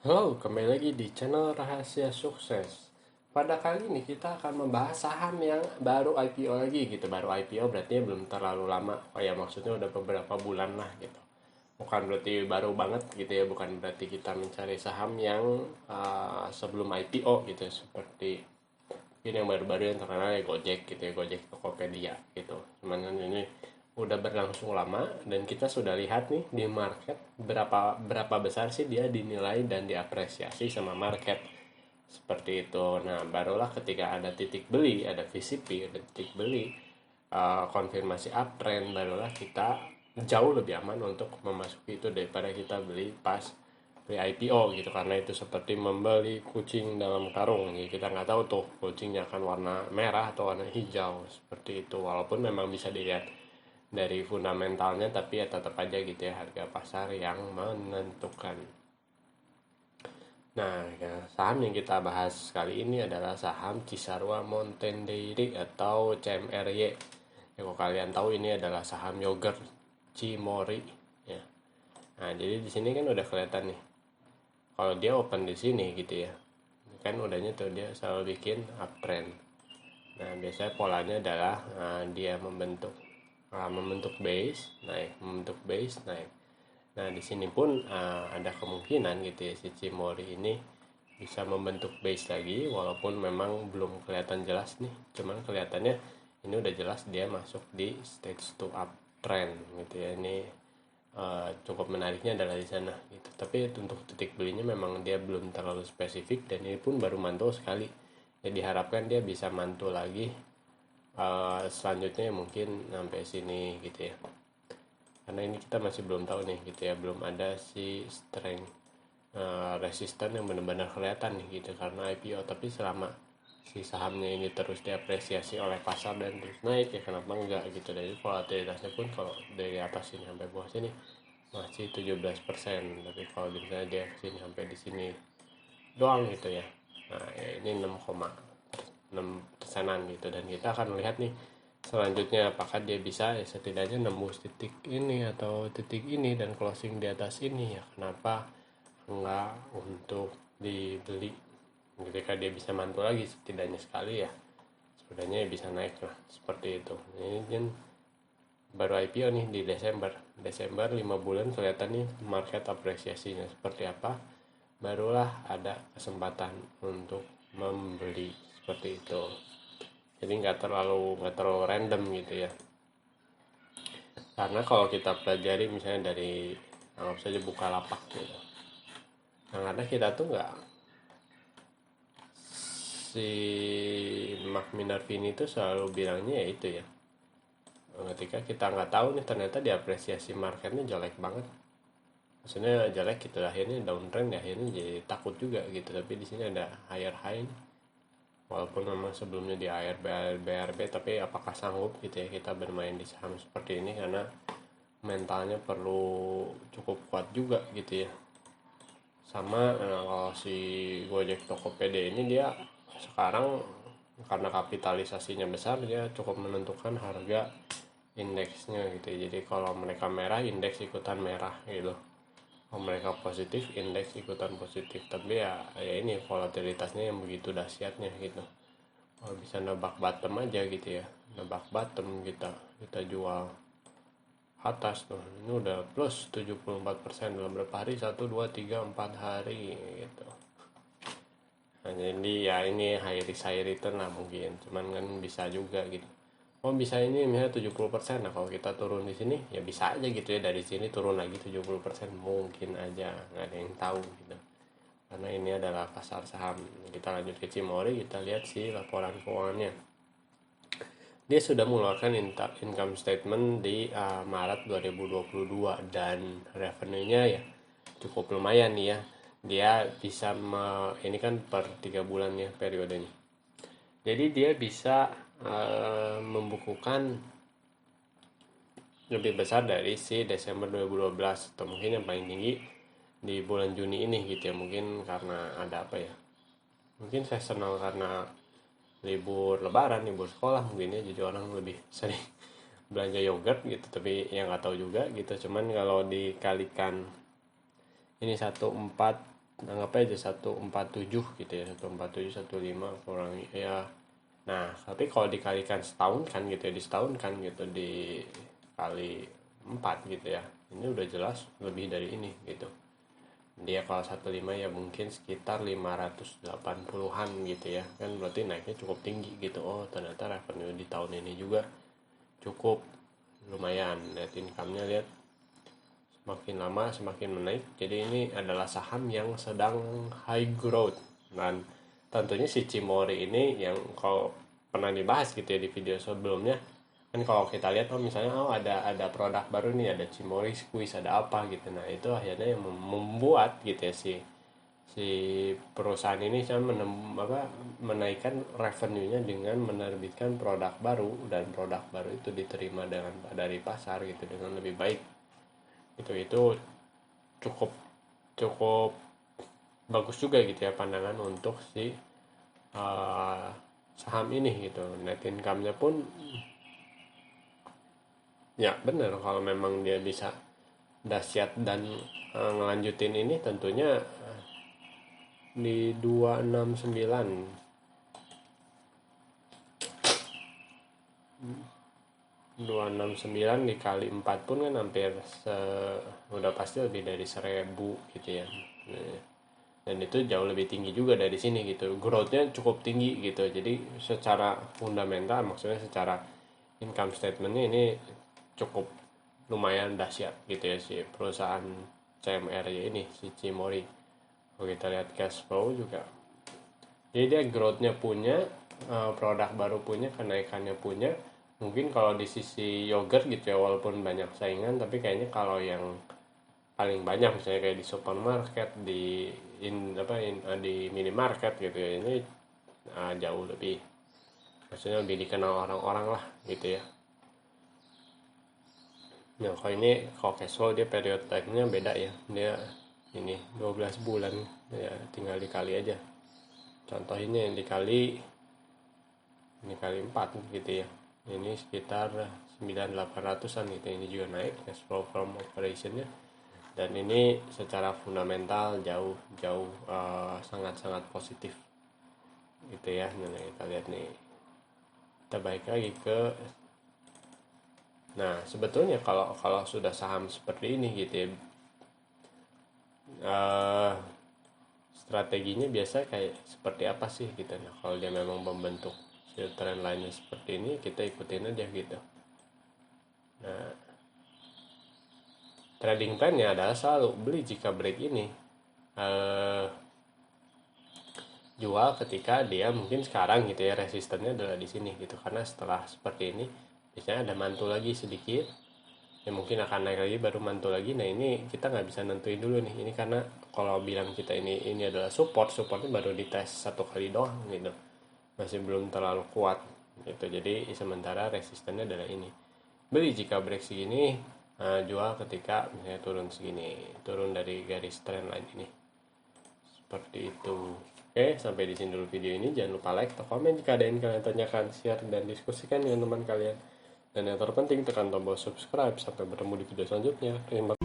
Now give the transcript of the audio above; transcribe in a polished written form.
Halo, kembali lagi di channel Rahasia Sukses. Pada kali ini kita akan membahas saham yang baru IPO lagi gitu. Baru IPO berarti belum terlalu lama. Oh ya, maksudnya udah beberapa bulan lah gitu. Bukan berarti baru banget gitu ya, bukan berarti kita mencari saham yang sebelum IPO gitu. Seperti ini yang baru-baru yang terkenal ya Gojek gitu ya, Gojek Tokopedia gitu. Cuman kan ini udah berlangsung lama dan kita sudah lihat nih di market berapa berapa besar sih dia dinilai dan diapresiasi sama market seperti itu. Nah, barulah ketika ada titik beli, ada VCP, ada titik beli, konfirmasi uptrend, barulah kita jauh lebih aman untuk memasuki itu daripada kita beli pas pre-IPO gitu, karena itu seperti membeli kucing dalam karung. Jadi kita nggak tahu tuh kucingnya akan warna merah atau warna hijau seperti itu, walaupun memang bisa dilihat dari fundamentalnya, tapi ya tetap aja gitu ya, harga pasar yang menentukan. Nah, ya, saham yang kita bahas kali ini adalah saham Cisarua Mountain Dairy atau CMRY. Ya, kalau kalian tahu ini adalah saham yogurt Cimori ya. Nah, jadi di sini kan udah kelihatan nih. Kalau dia open di sini gitu ya. Kan udahnya tuh dia selalu bikin uptrend. Nah, biasanya polanya adalah dia membentuk base, naik, membentuk base, naik. Nah, di sini pun ada kemungkinan gitu ya si Cimori ini bisa membentuk base lagi, walaupun memang belum kelihatan jelas nih. Cuman kelihatannya ini udah jelas dia masuk di stage 2 uptrend gitu ya. Ini cukup menariknya adalah di sana gitu. Tapi untuk titik belinya memang dia belum terlalu spesifik dan ini pun baru mantul sekali. Ya diharapkan dia bisa mantul lagi selanjutnya mungkin sampai sini gitu ya, karena ini kita masih belum tahu nih gitu ya, belum ada si strength resisten yang benar-benar kelihatan nih gitu karena IPO. Tapi selama si sahamnya ini terus diapresiasi oleh pasar dan terus naik, ya kenapa enggak gitu. Dari volatilitasnya pun kalau dari atas ini sampai bawah sini masih 17%, tapi kalau misalnya dia kesini sampai di sini doang gitu ya, nah ya ini 6,6 persenan gitu. Dan kita akan melihat nih selanjutnya apakah dia bisa ya setidaknya nembus titik ini atau titik ini dan closing di atas ini. Ya kenapa enggak untuk dibeli ketika dia bisa mantul lagi setidaknya sekali ya, setidaknya bisa naik lah seperti itu. Ini kan baru IPO nih di Desember 5 bulan, kelihatan nih market apresiasinya seperti apa, barulah ada kesempatan untuk membeli seperti itu. Jadi nggak terlalu random gitu ya, karena kalau kita pelajari misalnya dari, anggap saja Bukalapak gitu. Nah, karena kita tuh nggak, si Mark Minarvini itu selalu bilangnya ya itu ya, ketika kita nggak tahu nih ternyata diapresiasi marketnya jelek banget, maksudnya jelek gitu, akhirnya downtrend ya, akhirnya jadi takut juga gitu. Tapi di sini ada higher high, walaupun memang sebelumnya di AR BRB, tapi apakah sanggup gitu ya kita bermain di saham seperti ini, karena mentalnya perlu cukup kuat juga gitu ya. Sama kalau si Gojek Tokopedia ini, dia sekarang karena kapitalisasinya besar, dia cukup menentukan harga indeksnya gitu ya. Jadi kalau mereka merah, indeks ikutan merah gitu. Kalau mereka positif, indeks ikutan positif. Tapi ya ini volatilitasnya yang begitu dahsyatnya gitu. Kalau bisa nebak bottom aja gitu ya, nebak bottom, kita jual atas tuh, ini udah plus 74% dalam berapa hari, 1 2 3 4 hari gitu. Nah, jadi ya ini high risk high return lah mungkin, cuman kan bisa juga gitu. Oh bisa ini misalnya 70%, nah kalau kita turun di sini ya bisa aja gitu ya, dari sini turun lagi 70%, mungkin aja, nggak ada yang tahu gitu. Karena ini adalah pasar saham. Kita lanjut ke Cimori, kita lihat si laporan keuangannya. Dia sudah mengeluarkan income statement di Maret 2022 dan revenue-nya ya cukup lumayan nih ya. Dia bisa ini kan per 3 bulan ya periodenya. Jadi dia bisa membukukan lebih besar dari si Desember 2012, atau mungkin yang paling tinggi di bulan Juni ini gitu ya. Mungkin karena ada apa ya, mungkin seasonal, karena libur lebaran, libur sekolah mungkin ya, jadi orang lebih sering belanja yogurt gitu. Tapi yang nggak tahu juga gitu. Cuman kalau dikalikan ini 14 anggap aja 147 gitu ya, 147 15 kurangi ya. Nah tapi kalau dikalikan setahun kan gitu ya, di setahun kan gitu, dikali 4 gitu ya, ini udah jelas lebih dari ini gitu. Dia kalau 15 ya mungkin sekitar 580-an gitu ya kan, berarti naiknya cukup tinggi gitu. Oh ternyata revenue di tahun ini juga cukup lumayan. Lihat income-nya, lihat semakin lama semakin menaik. Jadi ini adalah saham yang sedang high growth. Dan tentunya si Cimori ini yang kalau pernah dibahas gitu ya di video sebelumnya kan, kalau kita lihat misalnya ada produk baru nih, ada Cimori squeeze, ada apa gitu. Nah itu akhirnya yang membuat gitu ya si perusahaan ini menaikkan revenue-nya dengan menerbitkan produk baru, dan produk baru itu diterima dari pasar gitu dengan lebih baik. Itu cukup cukup bagus juga gitu ya pandangan untuk si saham ini gitu. Net income-nya pun ya benar, kalau memang dia bisa dahsyat dan ngelanjutin ini tentunya di 269 dikali 4 pun kan hampir udah pasti lebih dari 1000 gitu ya. Dan itu jauh lebih tinggi juga dari sini gitu, growth-nya cukup tinggi gitu. Jadi secara fundamental, maksudnya secara income statement-nya ini cukup lumayan dahsyat gitu ya si perusahaan CMR ini, si Cimori. Kalau kita lihat cash flow juga, jadi dia growth-nya punya, produk baru punya, kenaikannya punya. Mungkin kalau di sisi yogurt gitu ya, walaupun banyak saingan, tapi kayaknya kalau yang paling banyak misalnya kayak di supermarket, di minimarket gitu ya, ini jauh lebih, maksudnya lebih dikenal orang-orang lah gitu ya. Nah kalau cash flow dia period time-nya beda ya, dia ini 12 bulan ya, tinggal dikali aja. Contoh ini yang dikali 4 gitu ya, ini sekitar 9.800-an gitu. Ini juga naik cash flow from operation-nya, dan ini secara fundamental jauh sangat-sangat positif gitu ya. Nah kita lihat nih, kita balik lagi ke, nah sebetulnya kalau sudah saham seperti ini gitu ya, strateginya biasa kayak seperti apa sih gitu. Nah kalau dia memang membentuk trend line seperti ini, kita ikutin aja gitu. Nah trading plan-nya adalah selalu beli jika break ini, jual ketika dia mungkin sekarang gitu ya, resistennya adalah di sini gitu. Karena setelah seperti ini biasanya ada mantul lagi sedikit ya, mungkin akan naik lagi baru mantul lagi. Nah ini kita nggak bisa nentuin dulu nih, ini karena kalau bilang kita ini adalah supportnya baru dites 1 kali doang gitu, masih belum terlalu kuat gitu. Jadi sementara resistennya adalah ini, beli jika break segini, jual ketika misalnya turun segini, turun dari garis trend line ini, seperti itu. Oke, sampai di sini dulu video ini. Jangan lupa like atau komen jika ada yang kalian tanyakan, share dan diskusikan dengan teman kalian. Dan yang terpenting, tekan tombol subscribe. Sampai bertemu di video selanjutnya. Terima kasih.